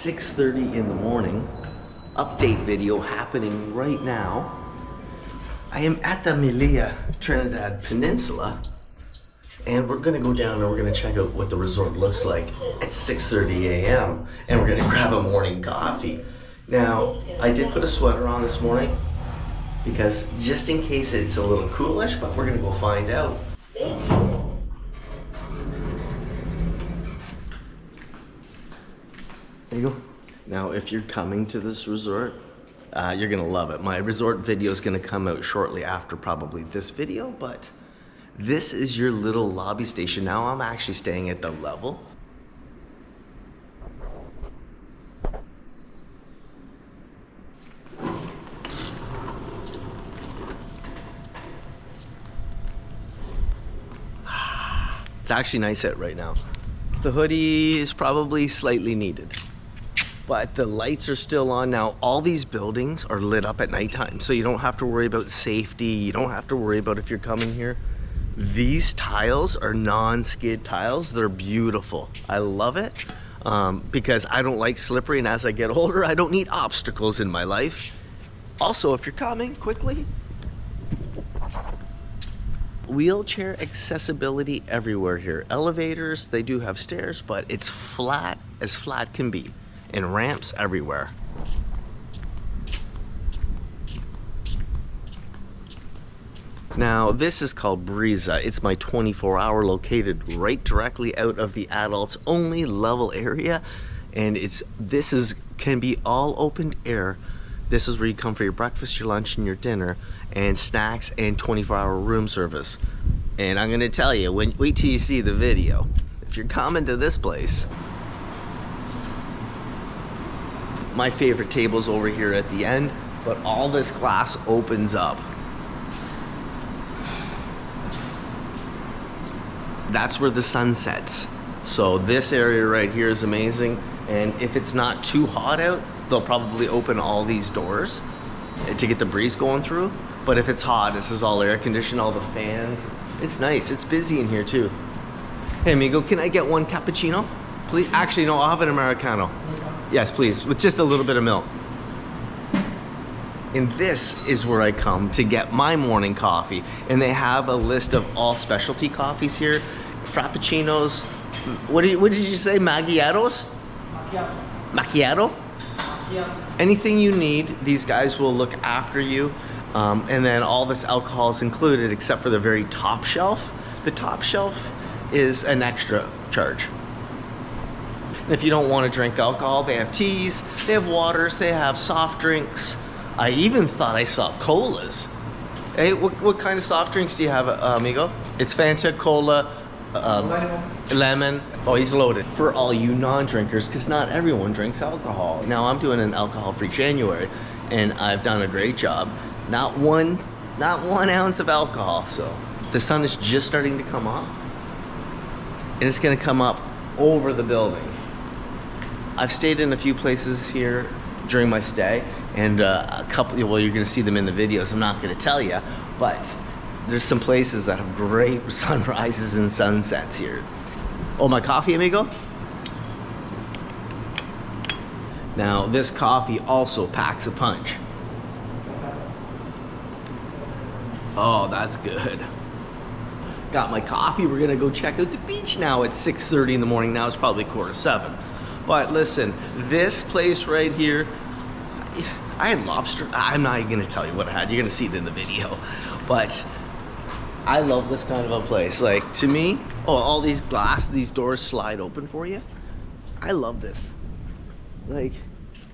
6:30 in the morning. Update video happening right now. I am at the Melia Trinidad Peninsula, and we're gonna go down and we're gonna check out what the resort looks like at 6:30 a.m. and we're gonna grab a morning coffee. Now, I did put a sweater on this morning because just in case it's a little coolish, but we're gonna go find out. There you go. Now, if you're coming to this resort, you're gonna love it. My resort video is gonna come out shortly after probably this video, but this is your little lobby station. Now I'm actually staying at the level. It's actually nice out right now. The hoodie is probably slightly needed, but the lights are still on. Now, all these buildings are lit up at nighttime, so you don't have to worry about safety. You don't have to worry about if you're coming here. These tiles are non-skid tiles. They're beautiful. I love it because I don't like slippery, and as I get older, I don't need obstacles in my life. Also, if you're coming quickly, wheelchair accessibility everywhere here. Elevators, they do have stairs, but it's flat as flat can be, and ramps everywhere. Now, this is called Breeza. It's my 24-hour located right directly out of the adults only level area, and can be all open air. This is where you come for your breakfast, your lunch, and your dinner, and snacks, and 24-hour room service. And I'm gonna tell you, wait till you see the video. If you're coming to this place, my favorite table's over here at the end, but all this glass opens up. That's where the sun sets. So this area right here is amazing. And if it's not too hot out, they'll probably open all these doors to get the breeze going through. But if it's hot, this is all air conditioned, all the fans. It's nice, it's busy in here too. Hey amigo, can I get one cappuccino? Please, actually no, I'll have an Americano. Yes, please, with just a little bit of milk. And this is where I come to get my morning coffee. And they have a list of all specialty coffees here. Frappuccinos, what did you say, macchiatos? Macchiato? Anything you need, these guys will look after you. And then all this alcohol is included except for the very top shelf. The top shelf is an extra charge. And if you don't want to drink alcohol, they have teas, they have waters, they have soft drinks. I even thought I saw colas. Hey, what kind of soft drinks do you have, amigo? It's Fanta, cola, lemon. Oh, he's loaded. For all you non-drinkers, because not everyone drinks alcohol. Now I'm doing an alcohol-free January, and I've done a great job. Not one ounce of alcohol. So the sun is just starting to come up, and it's gonna come up over the building. I've stayed in a few places here during my stay, and a couple, well, you're gonna see them in the videos. I'm not gonna tell you, but there's some places that have great sunrises and sunsets here. Oh, my coffee, amigo? Now, this coffee also packs a punch. Oh, that's good. Got my coffee. We're gonna go check out the beach now at 6:30 in the morning. Now it's probably 6:45. But listen, this place right here, I had lobster. I'm not even gonna tell you what I had. You're gonna see it in the video. But I love this kind of a place. Like, to me, oh, all these doors slide open for you. I love this. Like,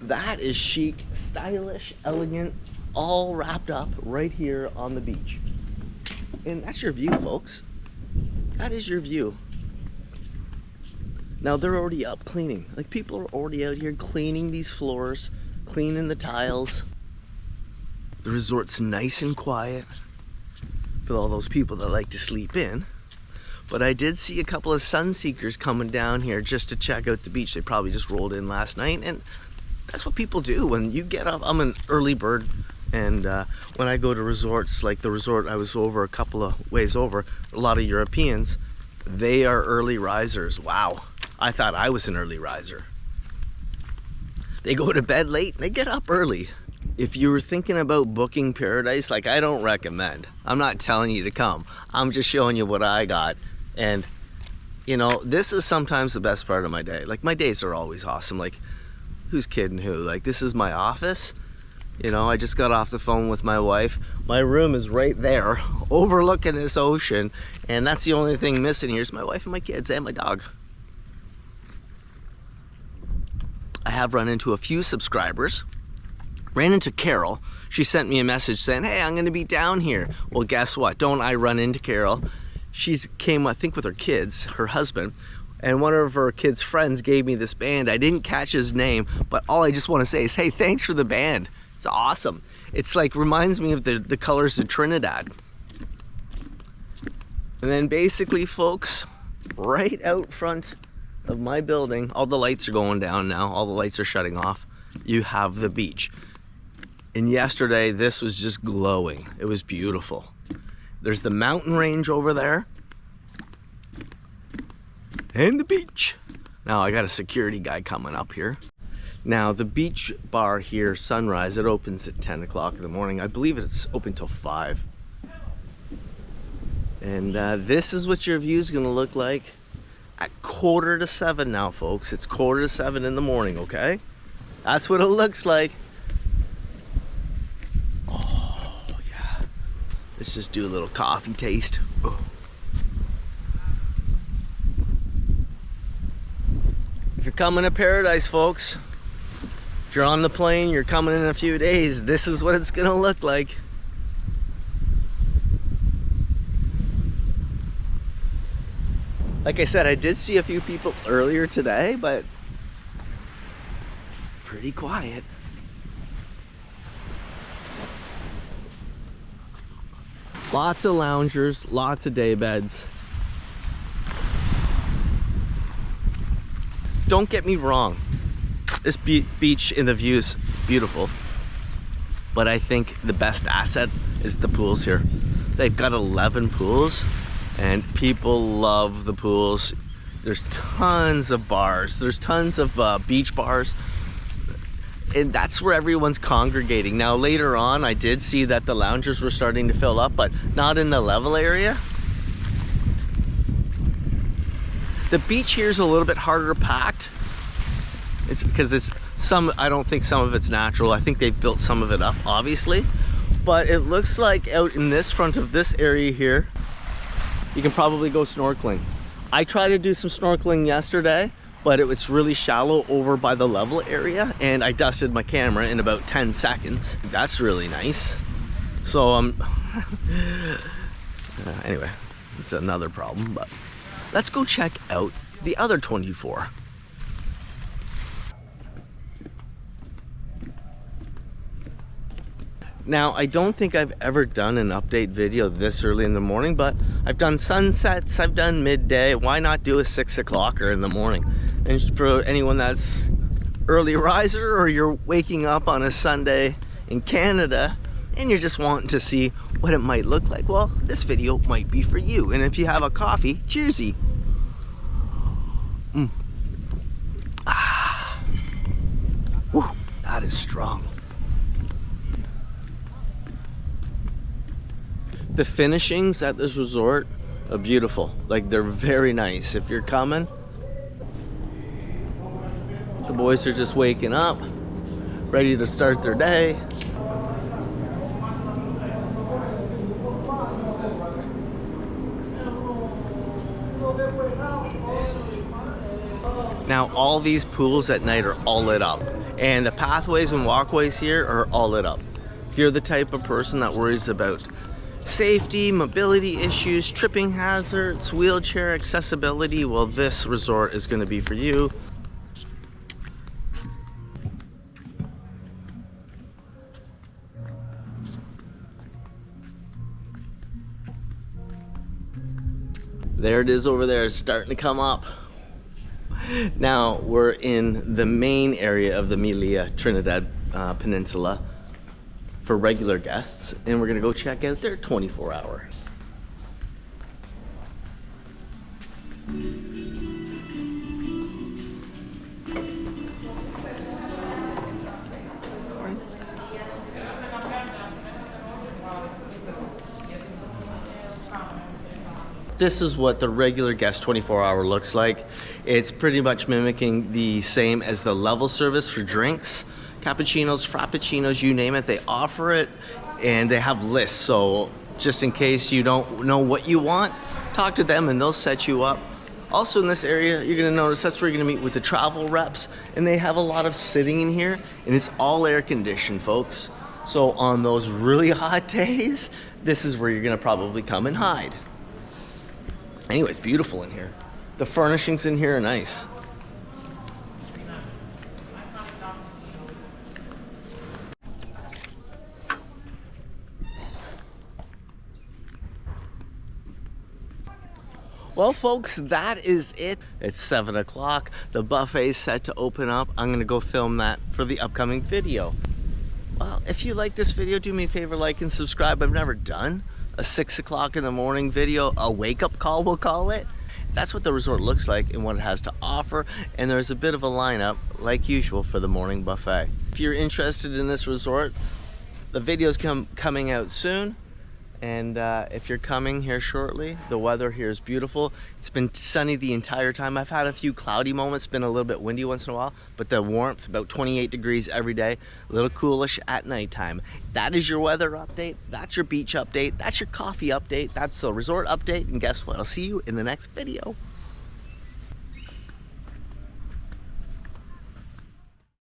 that is chic, stylish, elegant, all wrapped up right here on the beach. And that's your view, folks. That is your view. Now they're already up cleaning. Like, people are already out here cleaning these floors, cleaning the tiles. The resort's nice and quiet for all those people that like to sleep in. But I did see a couple of sun seekers coming down here just to check out the beach. They probably just rolled in last night, and that's what people do when you get up. I'm an early bird, and when I go to resorts, like the resort I was over a couple of ways over, a lot of Europeans, they are early risers. Wow, I thought I was an early riser. They go to bed late and they get up early. If you were thinking about booking Paradise, like, I don't recommend. I'm not telling you to come. I'm just showing you what I got. And, you know, this is sometimes the best part of my day. Like, my days are always awesome. Like, who's kidding who? Like, this is my office. You know, I just got off the phone with my wife. My room is right there, overlooking this ocean. And that's the only thing missing here is my wife and my kids and my dog. I have run into a few subscribers. Ran into Carol. She sent me a message saying, hey, I'm gonna be down here. Well, guess what? Don't I run into Carol? She's came, I think, with her kids, her husband, and one of her kids' friends gave me this band. I didn't catch his name, but all I just wanna say is, hey, thanks for the band. It's awesome. It's like, reminds me of the colors of Trinidad. And then basically, folks, right out front of my building, all the lights are going down now, all the lights are shutting off. You have the beach. And yesterday, this was just glowing. It was beautiful. There's the mountain range over there. And the beach. Now, I got a security guy coming up here. Now, the beach bar here, Sunrise, it opens at 10 o'clock in the morning. I believe it's open till 5. And this is what your view is gonna look like at 6:45 now, folks. It's 6:45 in the morning, okay? That's what it looks like. Let's just do a little coffee taste. Oh. If you're coming to Paradise, folks, if you're on the plane, you're coming in a few days, this is what it's gonna look like. Like I said, I did see a few people earlier today, but pretty quiet. Lots of loungers, lots of day beds. Don't get me wrong, this beach and the view is beautiful, but I think the best asset is the pools here. They've got 11 pools and people love the pools. There's tons of bars, there's tons of beach bars. And that's where everyone's congregating. Now later on, I did see that the loungers were starting to fill up, but not in the level area. The beach here is a little bit harder packed. It's because it's some, I don't think some of it's natural. I think they've built some of it up, obviously. But it looks like out in this front of this area here, you can probably go snorkeling. I tried to do some snorkeling yesterday, but it's really shallow over by the level area, and I dusted my camera in about 10 seconds. That's really nice. So anyway, it's another problem, but let's go check out the other 24. Now, I don't think I've ever done an update video this early in the morning, but I've done sunsets, I've done midday. Why not do a 6 o'clocker in the morning? And for anyone that's early riser, or you're waking up on a Sunday in Canada and you're just wanting to see what it might look like, well, this video might be for you. And if you have a coffee, cheersy. Ah. Woo, that is strong. The finishings at this resort are beautiful. Like, they're very nice. If you're coming, the boys are just waking up, ready to start their day. Now, all these pools at night are all lit up, and the pathways and walkways here are all lit up. If you're the type of person that worries about safety, mobility issues, tripping hazards, wheelchair accessibility, well, this resort is going to be for you. There it is over there, it's starting to come up. Now we're in the main area of the Melia Trinidad Peninsula for regular guests, and we're gonna go check out their 24-hour. This is what the regular guest 24-hour looks like. It's pretty much mimicking the same as the level service for drinks. Cappuccinos, frappuccinos, you name it, they offer it, and they have lists. So just in case you don't know what you want, talk to them and they'll set you up. Also in this area, you're gonna notice that's where you're gonna meet with the travel reps, and they have a lot of sitting in here, and it's all air conditioned, folks. So on those really hot days, this is where you're gonna probably come and hide. Anyway, it's beautiful in here. The furnishings in here are nice. Well, folks, that is it. It's 7 o'clock. The buffet's set to open up. I'm gonna go film that for the upcoming video. Well, if you like this video, do me a favor, like and subscribe. I've never done a 6 o'clock in the morning video, a wake-up call, we'll call it. That's what the resort looks like and what it has to offer, and there's a bit of a lineup, like usual, for the morning buffet. If you're interested in this resort, the video's coming out soon, and if you're coming here shortly, the weather here is beautiful. It's been sunny the entire time. I've had a few cloudy moments, been a little bit windy once in a while, but the warmth, about 28 degrees every day, a little coolish at nighttime. That is your weather update, that's your beach update, that's your coffee update, that's the resort update, and guess what? I'll see you in the next video.